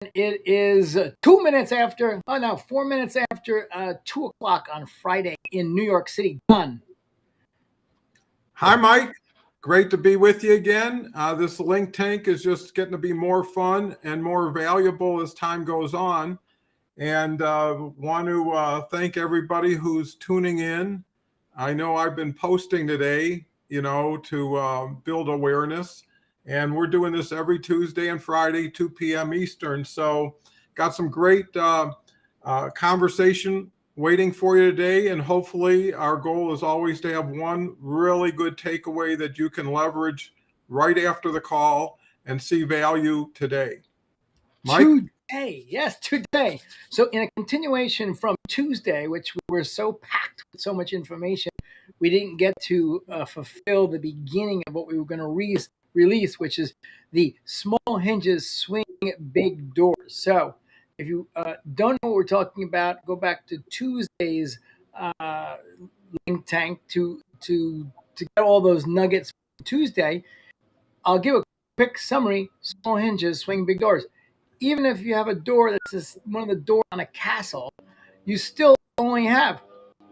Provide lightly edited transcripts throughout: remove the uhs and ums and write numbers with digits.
It is 2 minutes after, 4 minutes after 2 o'clock on Friday in New York City. Done. Hi, Mike. Great to be with you again. This LinkTank is just getting to be more fun and more valuable as time goes on. And want to thank everybody who's tuning in. I know I've been posting today, to build awareness. And we're doing this every Tuesday and Friday, 2 p.m. Eastern. So got some great conversation waiting for you today. And hopefully our goal is always to have one really good takeaway that you can leverage right after the call and see value today. Mike? Today, yes, today. So in a continuation from Tuesday, which we were so packed with so much information, we didn't get to fulfill the beginning of what we were going to release, which is the Small Hinges Swing Big Doors. So if you don't know what we're talking about, go back to Tuesday's Link Tank to get all those nuggets from Tuesday. I'll give a quick summary. Small hinges swing big doors. Even if you have a door that's just one of the doors on a castle, you still only have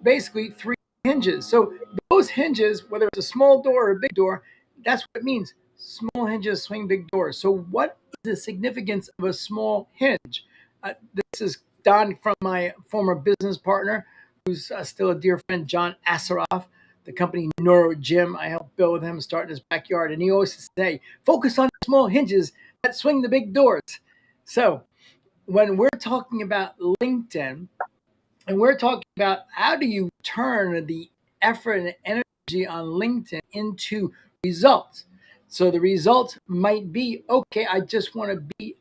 basically 3 hinges. So those hinges, whether it's a small door or a big door, that's what it means. Small hinges swing big doors. So what is the significance of a small hinge? This is Don from my former business partner, who's still a dear friend, John Asaroff, the company Neuro Gym. I helped build with him, start in his backyard. And he always say, focus on small hinges that swing the big doors. So when we're talking about LinkedIn, and we're talking about how do you turn the effort and energy on LinkedIn into results. So the results might be, okay, I just want to be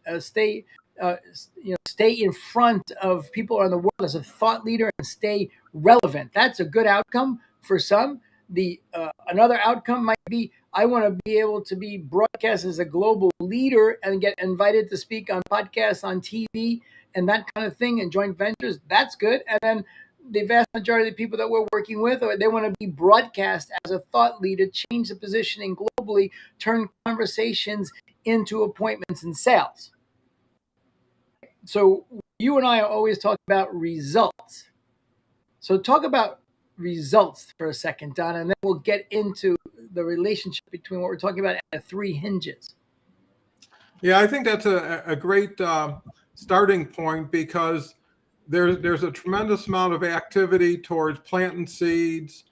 stay in front of people around the world as a thought leader and stay relevant. That's a good outcome for some. The another outcome might be, I want to be able to be broadcast as a global leader and get invited to speak on podcasts, on TV, and that kind of thing, and joint ventures. That's good. And then the vast majority of the people that we're working with, or they want to be broadcast as a thought leader, change the positioning globally, turn conversations into appointments and sales. So you and I are always talking about results. So talk about results for a second, Donna, and then we'll get into the relationship between what we're talking about and the 3 hinges. Yeah, I think that's a great starting point, because there's a tremendous amount of activity towards planting seeds,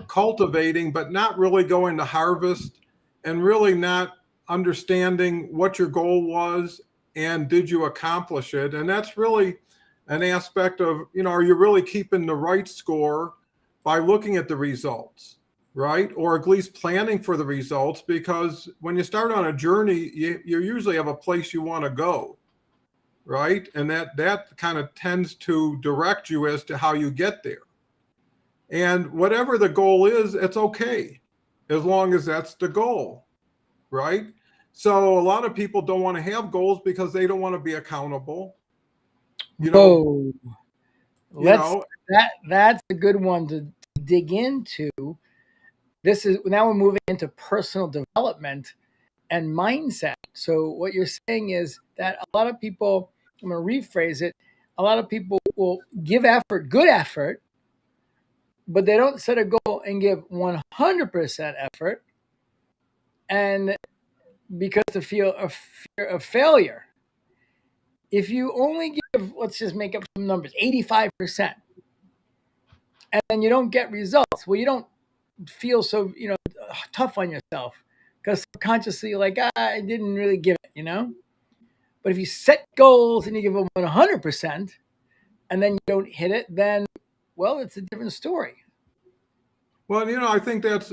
cultivating, but not really going to harvest, and really not understanding what your goal was and did you accomplish it. And that's really an aspect of, are you really keeping the right score by looking at the results, right? Or at least planning for the results, because when you start on a journey, you usually have a place you want to go, right? And that kind of tends to direct you as to how you get there. And whatever the goal is, it's okay, as long as that's the goal, right? So a lot of people don't want to have goals because they don't want to be accountable. That's a good one to dig into. This is now we're moving into personal development and mindset. So what you're saying is that a lot of people, I'm going to rephrase it, a lot of people will give effort, good effort, but they don't set a goal and give 100% effort, and because of fear of failure. If you only give, let's just make up some numbers, 85%, and then you don't get results, well, you don't feel so tough on yourself, because subconsciously you're like, I didn't really give it. But if you set goals and you give them 100% and then you don't hit it, then, well, it's a different story. Well, I think that's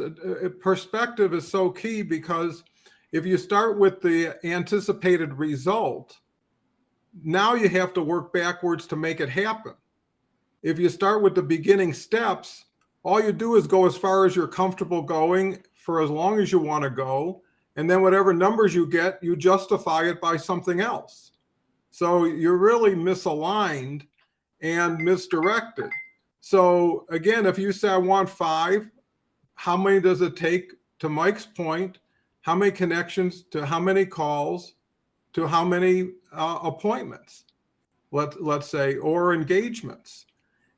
perspective is so key, because if you start with the anticipated result, now you have to work backwards to make it happen. If you start with the beginning steps, all you do is go as far as you're comfortable going for as long as you want to go. And then whatever numbers you get, you justify it by something else. So you're really misaligned and misdirected. So again, if you say, I want 5, how many does it take, to Mike's point, how many connections to how many calls, to how many appointments, let's say, or engagements.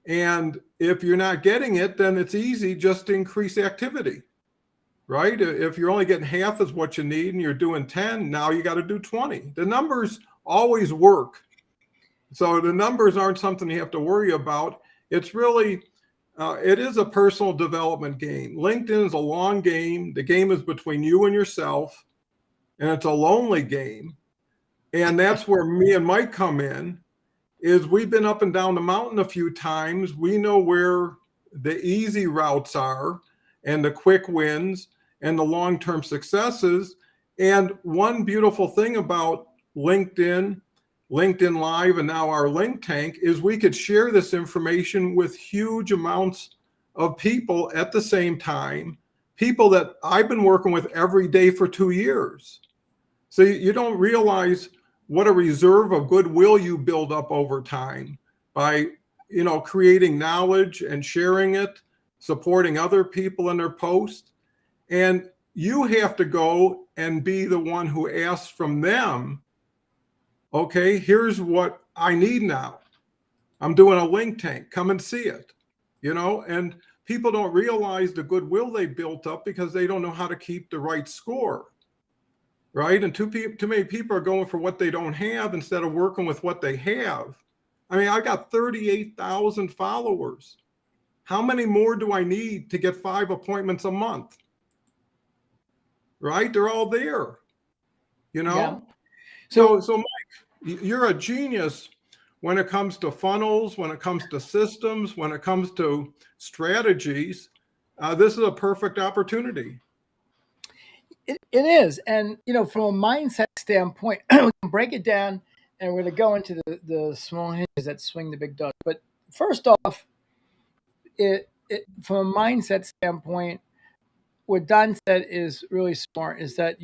And if you're not getting it, then it's easy just to increase activity, right? If you're only getting half as what you need and you're doing 10, now you got to do 20. The numbers always work. So the numbers aren't something you have to worry about. It's really, it is a personal development game. LinkedIn is a long game. The game is between you and yourself, and it's a lonely game. And that's where me and Mike come in, is we've been up and down the mountain a few times. We know where the easy routes are and the quick wins and the long-term successes. And one beautiful thing about LinkedIn Live, and now our LinkTank, is we could share this information with huge amounts of people at the same time, people that I've been working with every day for 2 years. So you don't realize what a reserve of goodwill you build up over time by, creating knowledge and sharing it, supporting other people in their posts. And you have to go and be the one who asks from them, okay, here's what I need now. I'm doing a LinkTank, come and see it, and people don't realize the goodwill they built up because they don't know how to keep the right score. Right? And too many people are going for what they don't have instead of working with what they have. I mean, I got 38,000 followers. How many more do I need to get 5 appointments a month? Right? They're all there, Yeah. So Mike, you're a genius when it comes to funnels, when it comes to systems, when it comes to strategies. This is a perfect opportunity. It is. And, from a mindset standpoint, we can break it down and we're going to go into the small hinges that swing the big dogs. But first off, from a mindset standpoint, what Don said is really smart, is that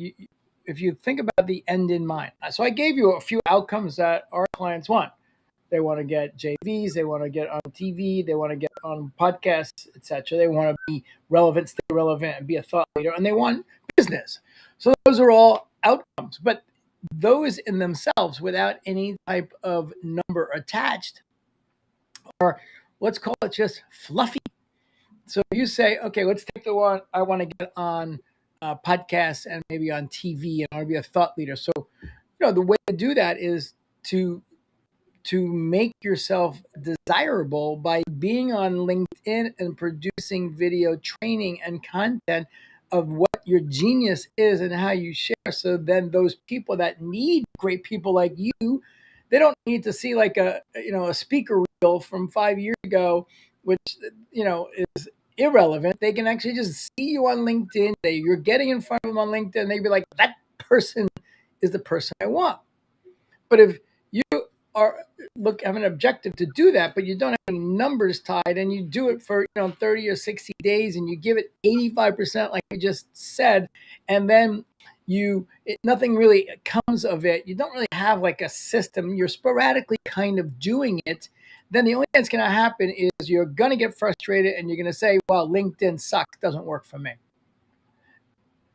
if you think about the end in mind. So I gave you a few outcomes that our clients want. They want to get JVs, they want to get on TV, they want to get on podcasts, etc. They want to be relevant, stay relevant, and be a thought leader, and they want business. So those are all outcomes. But those in themselves, without any type of number attached, are, let's call it, just fluffy. So you say, okay, let's take the one I want to get on podcasts and maybe on TV, and I want to be a thought leader. So, the way to do that is to make yourself desirable by being on LinkedIn and producing video training and content of what your genius is and how you share. So then those people that need great people like you, they don't need to see like a speaker reel from 5 years ago, which is irrelevant. They can actually just see you on LinkedIn. You're getting in front of them on LinkedIn. They'd be like, that person is the person I want. But if you have an objective to do that, but you don't have any numbers tied, and you do it for 30 or 60 days, and you give it 85%, like I just said, and then nothing really comes of it. You don't really have like a system. You're sporadically kind of doing it. Then the only thing that's going to happen is you're going to get frustrated, and you're going to say, "Well, LinkedIn sucks. Doesn't work for me."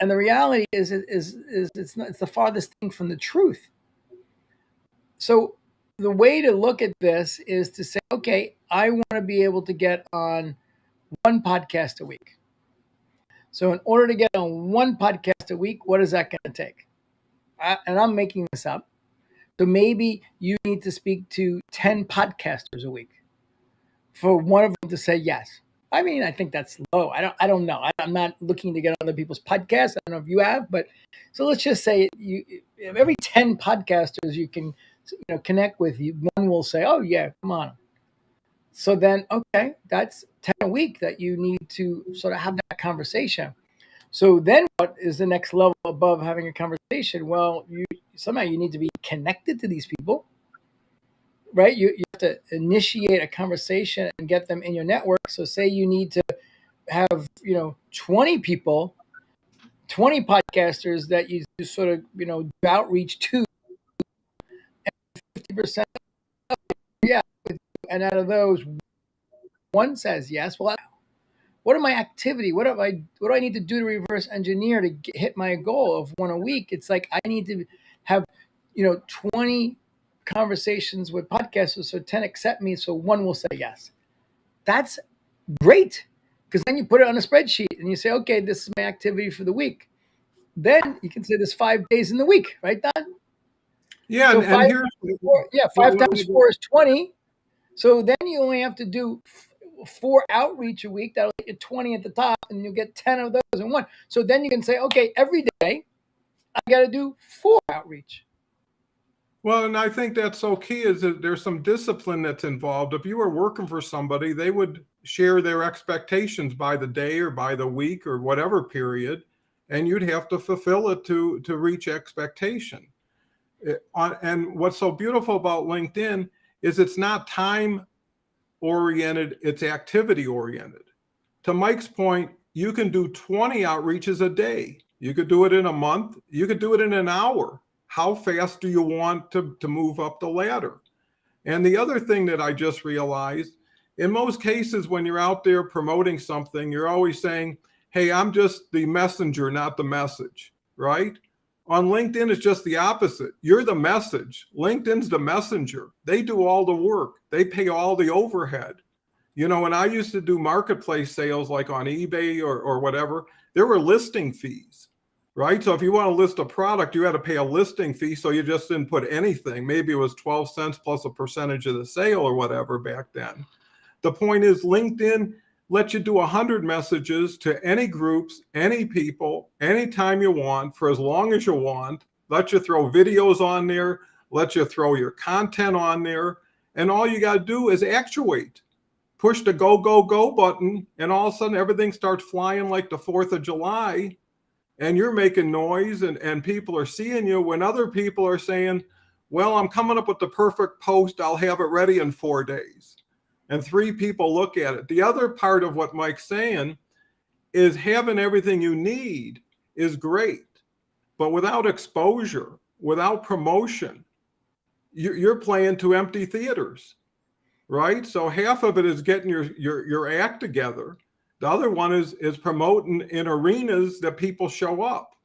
And the reality is it's the farthest thing from the truth. So the way to look at this is to say, okay, I want to be able to get on one podcast a week. So in order to get on one podcast a week, what is that going to take? And I'm making this up. So maybe you need to speak to 10 podcasters a week for one of them to say yes. I mean, I think that's low. I don't know. I'm not looking to get on other people's podcasts. I don't know if you have, but so let's just say every 10 podcasters you can connect with, one will say, "Oh yeah, come on." So then, okay, that's 10 a week that you need to sort of have that conversation. So then what is the next level above having a conversation? Well, somehow you need to be connected to these people, right? You have to initiate a conversation and get them in your network. So say you need to have, 20 people, 20 podcasters that you sort of, do outreach to, and 50%, yeah. And out of those, one says yes. Well, what are my activity? What do I need to do to reverse engineer to hit my goal of one a week? It's like I need to have 20 conversations with podcasters, so 10 accept me, so one will say yes. That's great, because then you put it on a spreadsheet and you say, okay, this is my activity for the week. Then you can say there's 5 days in the week, right, Don? Yeah, So and five here's times four, yeah, what, 5 times 4 is 20. So then you only have to do 4 outreach a week. That'll get you 20 at the top, and you'll get 10 of those in one. So then you can say, okay, every day I got to do 4 outreach. well, and I think that's so key is that there's some discipline that's involved. If you were working for somebody, they would share their expectations by the day or by the week or whatever period, and you'd have to fulfill it to reach expectation. And what's so beautiful about LinkedIn is it's not time oriented, it's activity oriented. To Mike's point, you can do 20 outreaches a day. You could do it in a month. You could do it in an hour. How fast do you want to move up the ladder? And the other thing that I just realized, in most cases, when you're out there promoting something, you're always saying, hey, I'm just the messenger, not the message, right? On LinkedIn, it's just the opposite. You're the message. LinkedIn's the messenger. They do all the work. They pay all the overhead. When I used to do marketplace sales like on eBay or whatever, there were listing fees, right? So if you want to list a product, you had to pay a listing fee. So you just didn't put anything. Maybe it was 12 cents plus a percentage of the sale or whatever back then. The point is LinkedIn lets you do 100 messages to any groups, any people, anytime you want, for as long as you want, let you throw videos on there, let you throw your content on there. And all you got to do is actuate. Push the go, go, go button, and all of a sudden everything starts flying like the 4th of July, and you're making noise, and people are seeing you when other people are saying, well, I'm coming up with the perfect post. I'll have it ready in 4 days. And 3 people look at it. The other part of what Mike's saying is having everything you need is great, but without exposure, without promotion, you're playing to empty theaters. Right? So half of it is getting your act together. The other one is promoting in arenas that people show up.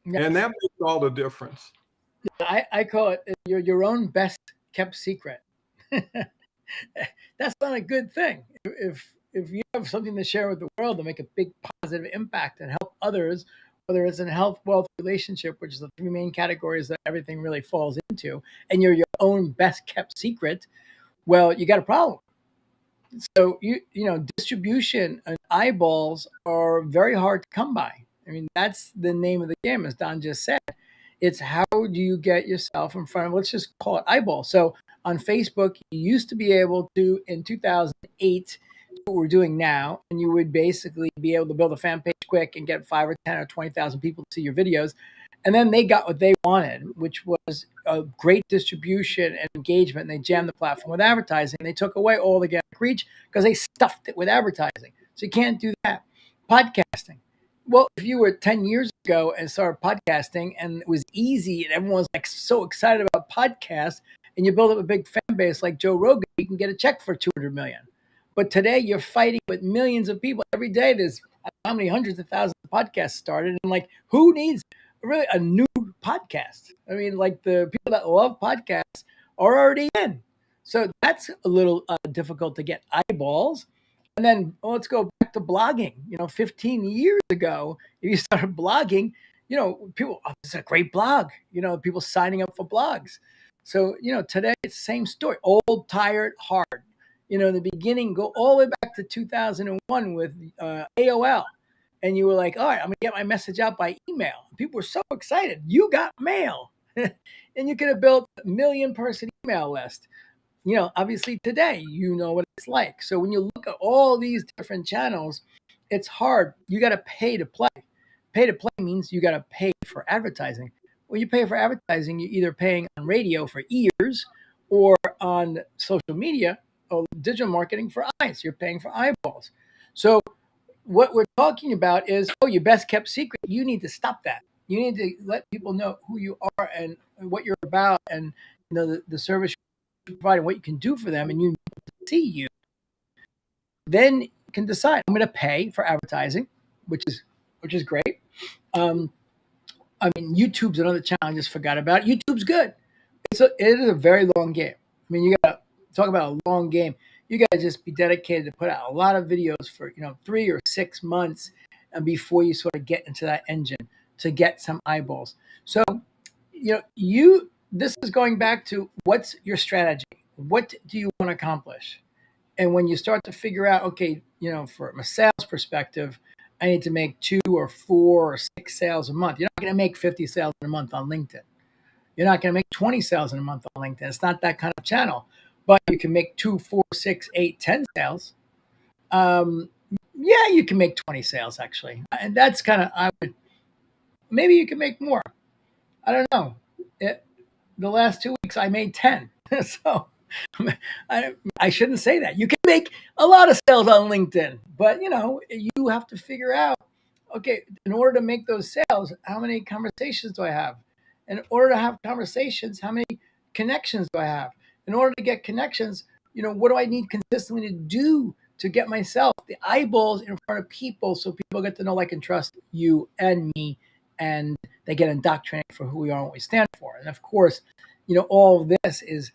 Yes. And that makes all the difference. I call it your own best kept secret. That's not a good thing. If you have something to share with the world to make a big positive impact and help others, whether it's in health, wealth, relationship, which is the 3 main categories that everything really falls into, and you're your own best kept secret, well, you got a problem. So distribution and eyeballs are very hard to come by. I mean, that's the name of the game, as Don just said. It's how do you get yourself in front of, let's just call it eyeballs. So on Facebook, you used to be able to, in 2008, what we're doing now, and you would basically be able to build a fan page quick and get 5 or 10 or 20,000 people to see your videos. And then they got what they wanted, which was a great distribution and engagement. And they jammed the platform with advertising. They took away all the organic reach because they stuffed it with advertising. So you can't do that. Podcasting. Well, if you were 10 years ago and started podcasting and it was easy and everyone was like so excited about podcasts, and you build up a big fan base like Joe Rogan, you can get a check for 200 million. But today you're fighting with millions of people. Every day there's how many hundreds of thousands of podcasts started. And like, who needs really a new podcast? I mean, like the people that love podcasts are already in. So that's a little difficult to get eyeballs. And then let's go back to blogging. 15 years ago, if you started blogging, people, oh, this is a great blog. People signing up for blogs. So, today it's the same story. Old, tired, hard. In the beginning, go all the way back to 2001 with AOL. And you were like, all right, I'm going to get my message out by email. People were so excited. You got mail. And you could have built a 1 million person email list. Obviously today, what it's like. So when you look at all these different channels, it's hard. You got to pay to play. Pay to play means you got to pay for advertising. When you pay for advertising, you're either paying on radio for ears or on social media or digital marketing for eyes. You're paying for eyeballs. So what we're talking about is, your best kept secret. You need to stop that. You need to let people know who you are and what you're about, and the service you provide and what you can do for them, and you need to see you. Then you can decide, I'm going to pay for advertising, which is great. I mean, YouTube's another channel I just forgot about. YouTube's good. It is a very long game. I mean, you got to talk about a long game. You got to just be dedicated to put out a lot of videos for 3 or 6 months, and before you sort of get into that engine to get some eyeballs. So, this is going back to what's your strategy? What do you want to accomplish? And when you start to figure out, okay, from a sales perspective, I need to make 2 or 4 or 6 sales a month. You're not going to make 50 sales in a month on LinkedIn. You're not going to make 20 sales in a month on LinkedIn. It's not that kind of channel, but you can make 2, 4, 6, 8, 10 sales. Yeah, you can make 20 sales actually. And that's kind of, maybe you can make more. I don't know. The last 2 weeks I made 10. So I shouldn't say that. You can make a lot of sales on LinkedIn, but you have to figure out, okay, in order to make those sales, how many conversations do I have? In order to have conversations, how many connections do I have? In order to get connections, what do I need consistently to do to get myself the eyeballs in front of people so people get to know, like, and trust you and me, and they get indoctrinated for who we are and what we stand for. And of course, all of this is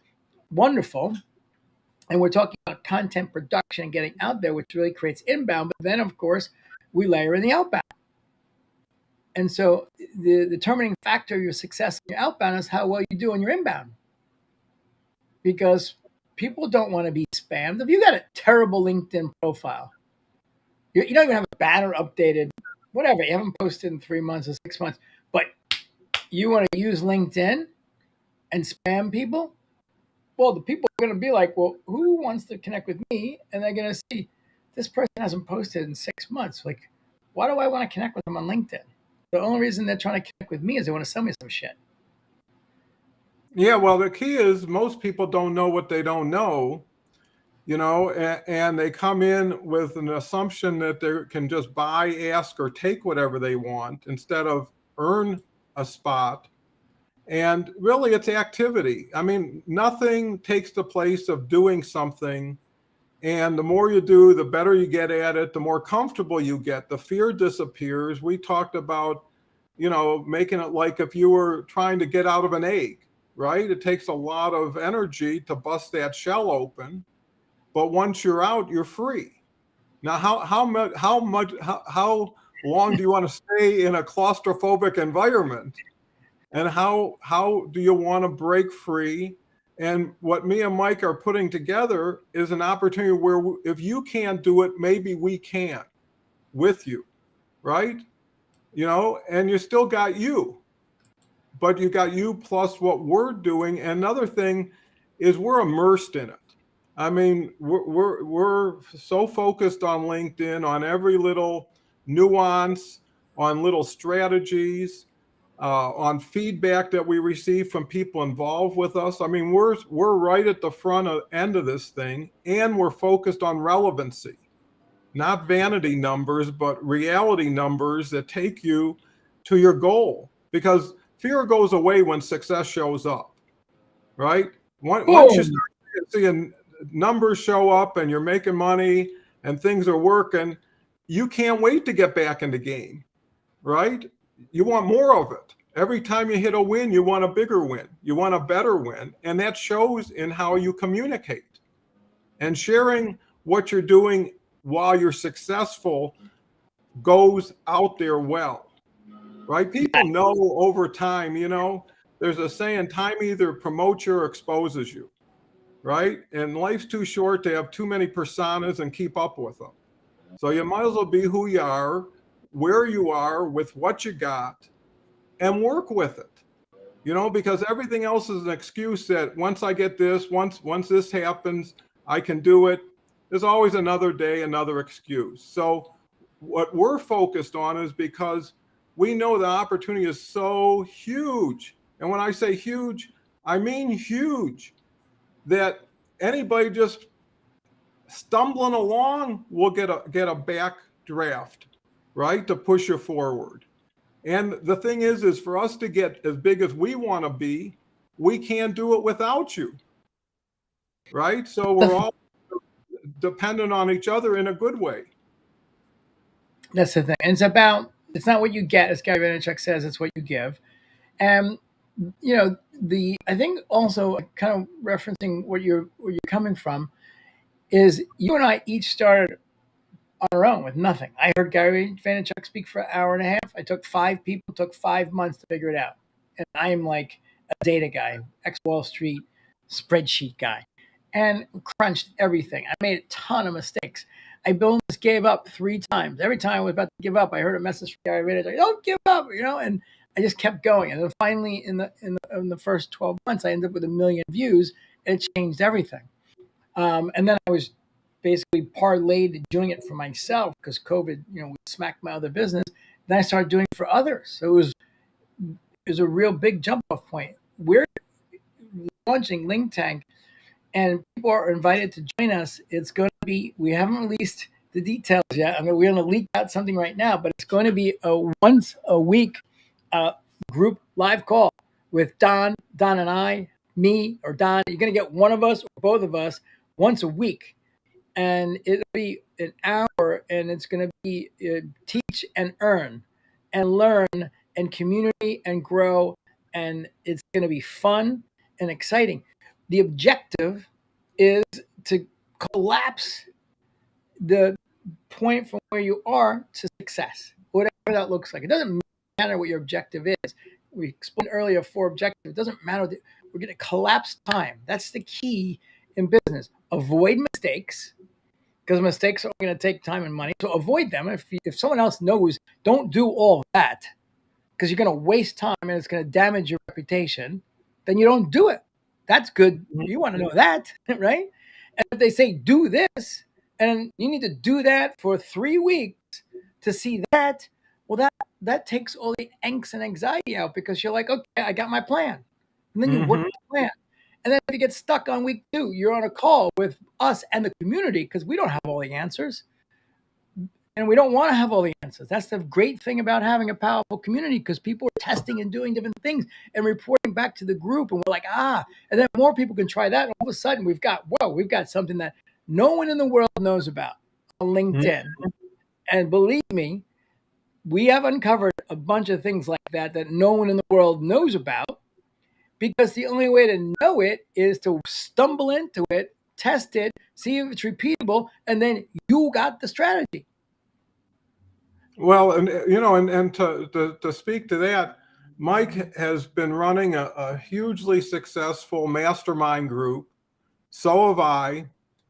wonderful. And we're talking about content production and getting out there, which really creates inbound. But then, of course, we layer in the outbound. And so the determining factor of your success in your outbound is how well you do on your inbound. Because people don't want to be spammed. If you got a terrible LinkedIn profile, you don't even have a banner updated, whatever, you haven't posted in 3 months or 6 months, but you want to use LinkedIn and spam people, well, the people are going to be like, well, who wants to connect with me? And they're going to see this person hasn't posted in 6 months. Like, why do I want to connect with them on LinkedIn? The only reason they're trying to connect with me is they want to sell me some shit. Yeah, well, the key is most people don't know what they don't know, and they come in with an assumption that they can just buy, ask, or take whatever they want instead of earn a spot. And really, it's activity. I mean, nothing takes the place of doing something. And the more you do, the better you get at it, the more comfortable you get. The fear disappears. We talked about, making it like if you were trying to get out of an egg, right? It takes a lot of energy to bust that shell open. But once you're out, you're free. Now, how long do you want to stay in a claustrophobic environment? And how do you want to break free? And what me and Mike are putting together is an opportunity where if you can't do it, maybe we can with you, right? And you still got you, but you got you plus what we're doing. And another thing is we're immersed in it. I mean, we're so focused on LinkedIn, on every little nuance, on little strategies, on feedback that we receive from people involved with us. I mean, we're right at the front end of this thing, and we're focused on relevancy, not vanity numbers, but reality numbers that take you to your goal. Because fear goes away when success shows up, right? Once you start seeing numbers show up and you're making money and things are working, you can't wait to get back in the game, right? You want more of it. Every time you hit a win, you want a bigger win. You want a better win. And that shows in how you communicate. And sharing what you're doing while you're successful goes out there well, right? People know over time, there's a saying, time either promotes you or exposes you, right? And life's too short to have too many personas and keep up with them. So you might as well be who you are, where you are, with what you got, and work with it. Because everything else is an excuse that once I get this, once this happens, I can do it. There's always another day, another excuse. So what we're focused on is because we know the opportunity is so huge. And when I say huge, I mean huge, that anybody just stumbling along will get a back draft, right, to push you forward. And the thing is for us to get as big as we want to be, we can't do it without you, right? So we're all dependent on each other in a good way. That's the thing. And it's about It's not what you get, as Gary Vaynerchuk says, it's what you give. And I think also kind of referencing where you're coming from is you and I each started on our own with nothing. I heard Gary Vaynerchuk speak for an hour and a half. I took 5 people, took 5 months to figure it out. And I am like a data guy, ex Wall Street spreadsheet guy, and crunched everything. I made a ton of mistakes. I almost gave up 3 times. Every time I was about to give up, I heard a message from Gary Vaynerchuk, "Don't give up," and I just kept going. And then finally, in the first 12 months, I ended up with 1 million views, and it changed everything. And then I was basically parlayed doing it for myself because COVID, smacked my other business. Then I started doing it for others. So it was a real big jump off point. We're launching LinkTank, and people are invited to join us. It's going to be, we haven't released the details yet. I mean, we're going to leak out something right now, but it's going to be a once a week group live call with Don and I, me or Don. You're going to get one of us or both of us once a week. And it'll be an hour, and it's going to be teach and earn and learn and community and grow. And it's going to be fun and exciting. The objective is to collapse the point from where you are to success, whatever that looks like. It doesn't matter what your objective is. We explained earlier 4 objectives. It doesn't matter. We're going to collapse time. That's the key in business. Avoid mistakes, because mistakes are going to take time and money. So avoid them. If someone else knows, don't do all that, because you're going to waste time and it's going to damage your reputation. Then you don't do it. That's good. You want to know that, right? And if they say do this, and you need to do that for 3 weeks to see that, well, that takes all the angst and anxiety out, because you're like, okay, I got my plan. And then you work the plan. And then if you get stuck on week 2, you're on a call with us and the community, because we don't have all the answers. And we don't want to have all the answers. That's the great thing about having a powerful community, because people are testing and doing different things and reporting back to the group. And we're like, and then more people can try that. And all of a sudden we've got something that no one in the world knows about on LinkedIn. And believe me, we have uncovered a bunch of things like that no one in the world knows about, because the only way to know it is to stumble into it, test it, see if it's repeatable, and then you got the strategy. Well, and to speak to that, Mike has been running a hugely successful mastermind group. So have I.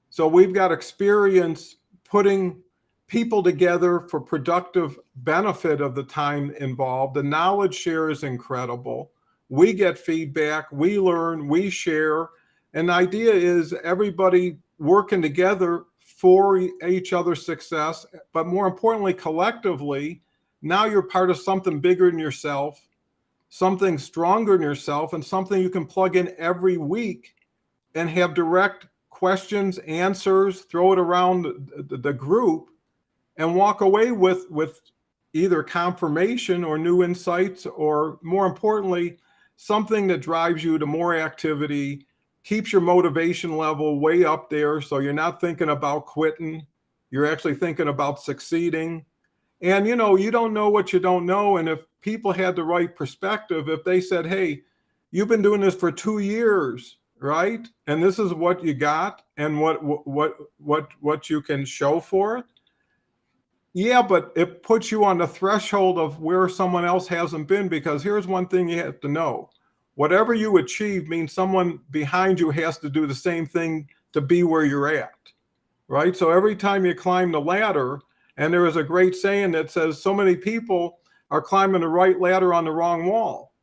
So we've got experience putting people together for productive benefit of the time involved. The knowledge share is incredible. We get feedback, we learn, we share. And the idea is everybody working together for each other's success, but more importantly, collectively. Now you're part of something bigger than yourself, something stronger than yourself, and something you can plug in every week and have direct questions, answers, throw it around the group, and walk away with either confirmation or new insights, or more importantly, something that drives you to more activity, keeps your motivation level way up there, so you're not thinking about quitting. You're actually thinking about succeeding. And you don't know what you don't know. And if people had the right perspective, if they said, hey, you've been doing this for 2 years, right? And this is what you got and what you can show for it. Yeah, but it puts you on the threshold of where someone else hasn't been, because here's one thing you have to know. Whatever you achieve means someone behind you has to do the same thing to be where you're at, right? So every time you climb the ladder, and there is a great saying that says so many people are climbing the right ladder on the wrong wall,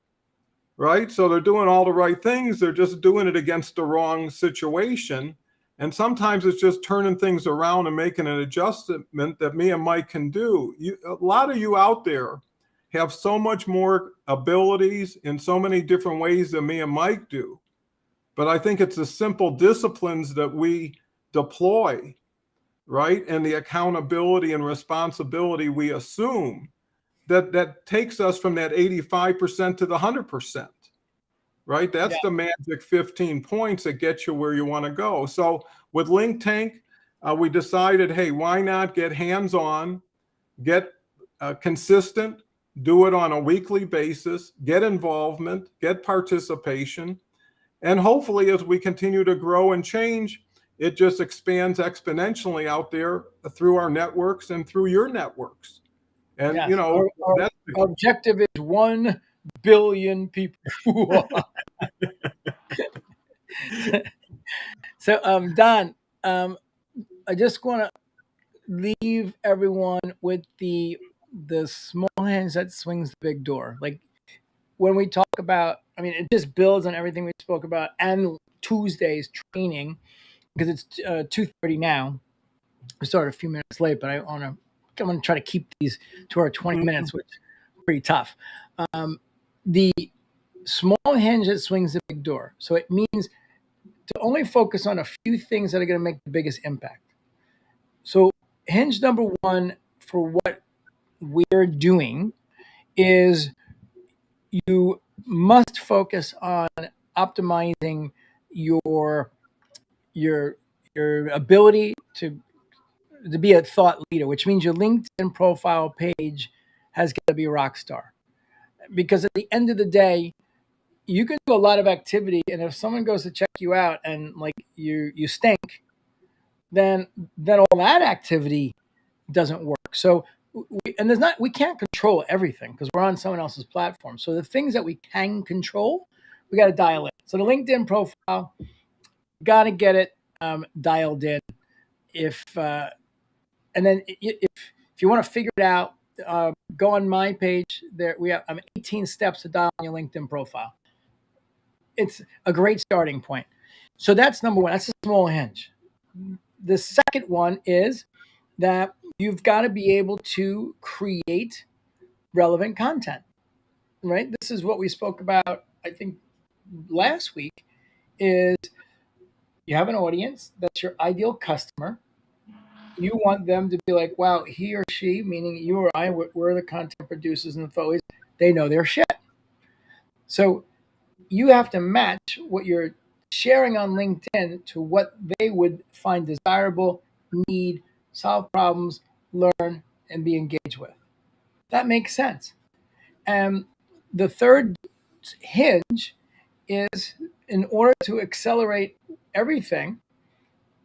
right? So they're doing all the right things. They're just doing it against the wrong situation. And sometimes it's just turning things around and making an adjustment that me and Mike can do. A lot of you out there have so much more abilities in so many different ways than me and Mike do. But I think it's the simple disciplines that we deploy, right? And the accountability and responsibility we assume that takes us from that 85% to the 100%, right? That's the magic 15 points that get you where you want to go. So with LinkTank, we decided, hey, why not get hands-on, get consistent, do it on a weekly basis, get involvement, get participation, and hopefully as we continue to grow and change, it just expands exponentially out there through our networks and through your networks. And, Yes, our objective is 1 billion people. So, Don, I just want to leave everyone with the small hands that swings the big door. Like when we talk about, I mean, it just builds on everything we spoke about and Tuesday's training because it's 2:30 now. We started a few minutes late, but I'm gonna try to keep these to our 20 minutes, which is pretty tough. The small hinge that swings the big door. So it means to only focus on a few things that are going to make the biggest impact. So hinge number one for what we're doing is you must focus on optimizing your ability to be a thought leader, which means your LinkedIn profile page has got to be a rock star. Because at the end of the day, you can do a lot of activity, and if someone goes to check you out and like you stink, then all that activity doesn't work. So we can't control everything because we're on someone else's platform. So the things that we can control, we got to dial in. So the LinkedIn profile, got to get it dialed in. And then if you want to figure it out, go on my page. There we have 18 steps to dial on your LinkedIn profile. It's a great starting point. So that's number one. That's a small hinge. The second one is that you've got to be able to create relevant content, right? This is what we spoke about, I think, last week, is you have an audience that's your ideal customer. You want them to be like, wow, he or she, meaning you or I, we're the content producers and the folks, they know their shit. So you have to match what you're sharing on LinkedIn to what they would find desirable, need, solve problems, learn, and be engaged with. That makes sense. And the third hinge is in order to accelerate everything,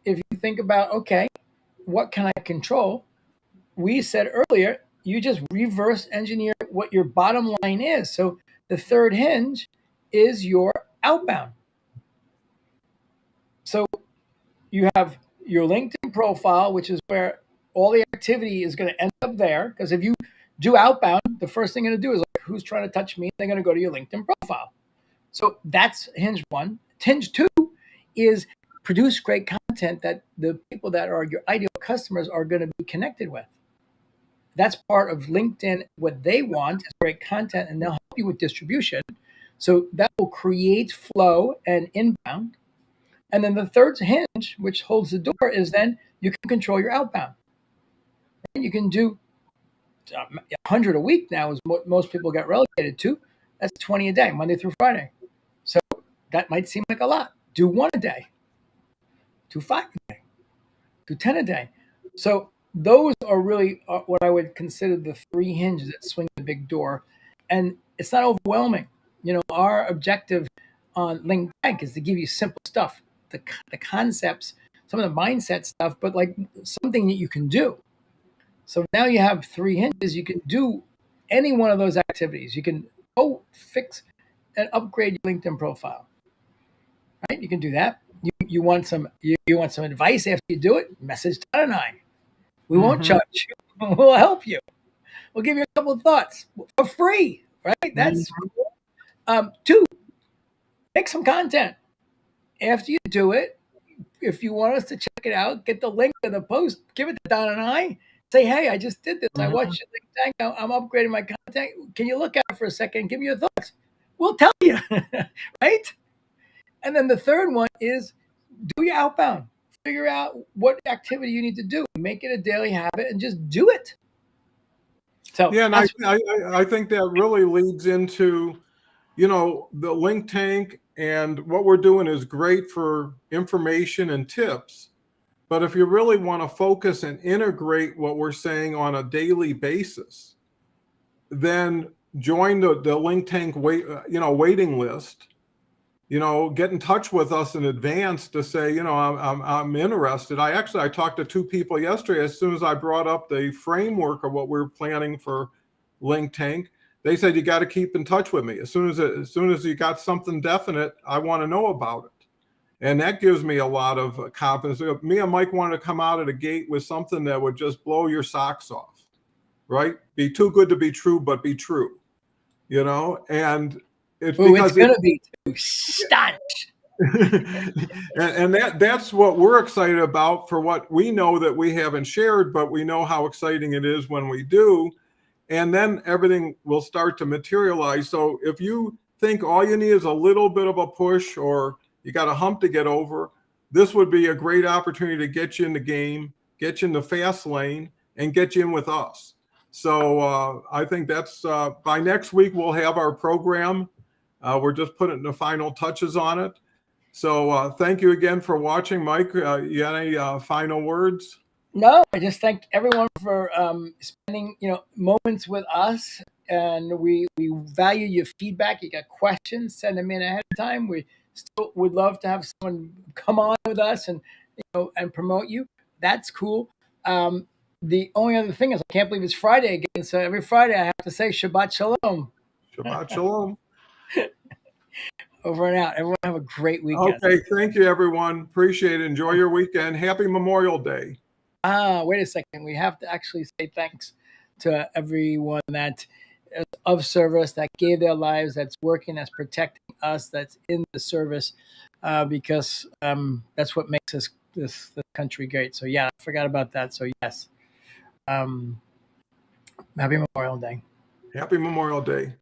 if you think about, okay, what can I control? We said earlier, you just reverse engineer what your bottom line is. So the third hinge is your outbound. So you have your LinkedIn profile, which is where all the activity is going to end up there. Because if you do outbound, the first thing you're going to do is like, who's trying to touch me? They're going to go to your LinkedIn profile. So that's hinge one. Hinge two is produce great content that the people that are your ideal customers are going to be connected with. That's part of LinkedIn. What they want is great content, and they'll help you with distribution. So that will create flow and inbound. And then the third hinge, which holds the door, is then you can control your outbound. And you can do 100 a week now is what most people get relegated to. That's 20 a day, Monday through Friday. So that might seem like a lot. Do 1 a day. Do 5 a day. Do 10 a day. So those are really what I would consider the 3 hinges that swing the big door. And it's not overwhelming. You know, our objective on LinkTank is to give you simple stuff, the concepts, some of the mindset stuff, but like something that you can do. So now you have 3 hinges. You can do any one of those activities. You can go fix and upgrade your LinkedIn profile. Right? You can do that. You want some advice after you do it? Message Todd and I. We won't charge you. We'll help you. We'll give you a couple of thoughts for free. Right? That's cool. 2, make some content. After you do it, if you want us to check it out, get the link to the post, give it to Don and I. Say, hey, I just did this. I watched your LinkTank. I'm upgrading my content. Can you look at it for a second and give me your thoughts? We'll tell you, right? And then the third one is do your outbound. Figure out what activity you need to do. Make it a daily habit and just do it. So yeah, and I think that really leads into, you know, the LinkTank, and what we're doing is great for information and tips. But if you really want to focus and integrate what we're saying on a daily basis, then join the LinkTank waiting list. Get in touch with us in advance to say, I'm interested. I talked to two people yesterday. As soon as I brought up the framework of what we're planning for LinkTank, they said, you got to keep in touch with me. As soon as you got something definite, I want to know about it. And that gives me a lot of confidence. Me and Mike wanted to come out of the gate with something that would just blow your socks off, right? Be too good to be true, but be true, and it's because it's going to be too stunt. and that's what we're excited about, for what we know that we haven't shared, but we know how exciting it is when we do. And then everything will start to materialize. So if you think all you need is a little bit of a push, or you got a hump to get over, this would be a great opportunity to get you in the game, get you in the fast lane, and get you in with us. So I think that's by next week, we'll have our program. We're just putting the final touches on it. So thank you again for watching. Mike, you got any final words? No, I just thank everyone for spending moments with us, and we value your feedback. You got questions, send them in ahead of time. We still would love to have someone come on with us and and promote you. That's cool. The only other thing is, I can't believe it's Friday again. So every Friday I have to say Shabbat Shalom. Shabbat Shalom. Over and out. Everyone have a great weekend. Okay, thank you, everyone. Appreciate it. Enjoy your weekend. Happy Memorial Day. Wait a second. We have to actually say thanks to everyone that is of service, that gave their lives, that's working, that's protecting us, that's in the service, because that's what makes this country great. So yeah, I forgot about that. So yes, happy Memorial Day. Happy Memorial Day.